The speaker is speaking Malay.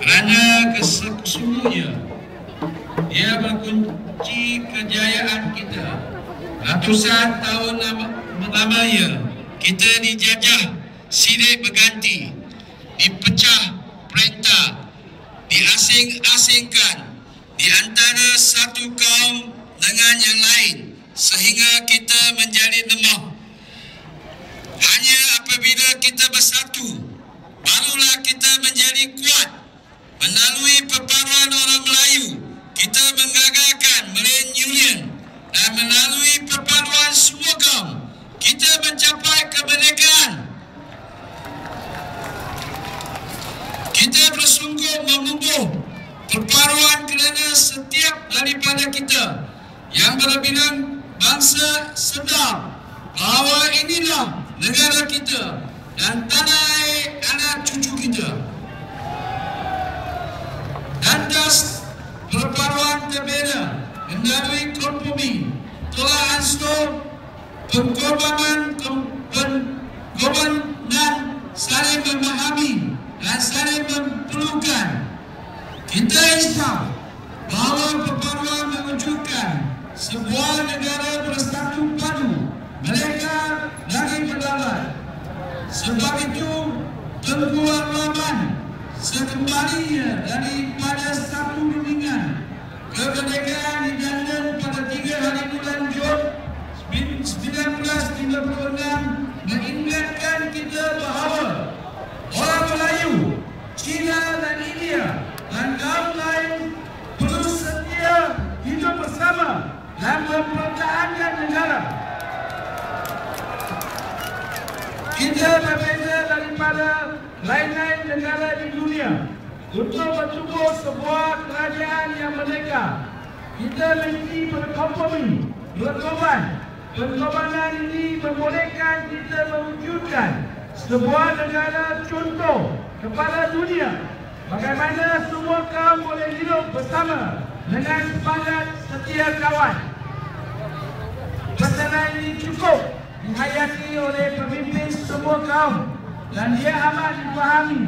Kerana sesungguhnya dia berkunci kejayaan kita. Ratusan tahun lamanya kita dijajah silih berganti, dipecah perintah, diasing-asingkan di antara satu kaum dengan yang lain sehingga kita menjadi lemah. Hanya apabila kita bersatu, barulah kita menjadi kuat. Melalui perpaduan orang Melayu, kita menggagalkan Malayan Union, dan melalui perpaduan semua kaum, kita mencapai kemerdekaan. Kita bersungguh membubuh perpaduan kerana setiap daripada kita yang berbilang bangsa sedar bahawa inilah negara kita dan tanah air anak cucu kita. Lantas perpaduan terbina melalui kompromi telah ansur pengorbanan dan saling memahami dan saling memerlukan. Kita insya bahawa perpaduan mewujudkan sebuah negara bersatu padu, mereka lagi berdaulat. Sebab itu Tengku Rahman sekembalinya daripada satu bimbingan kemerdekaan di London pada 3 hari bulan Jun 1956 mengingatkan kita bahawa orang Melayu, Cina dan India dan kaum lain perlu setia hidup bersama dan mempertahankan negara. Kita berbeza daripada lain-lain negara di dunia untuk bertubuh sebuah kerajaan yang merdeka. Kita mesti berkompromi, berkorban. Pengorbanan ini membolehkan kita mewujudkan sebuah negara contoh kepada dunia, bagaimana semua kaum boleh hidup bersama dengan semangat setia kawan. Pesanan ini cukup dihayati oleh pemimpin semua kaum dan dia amat dipahami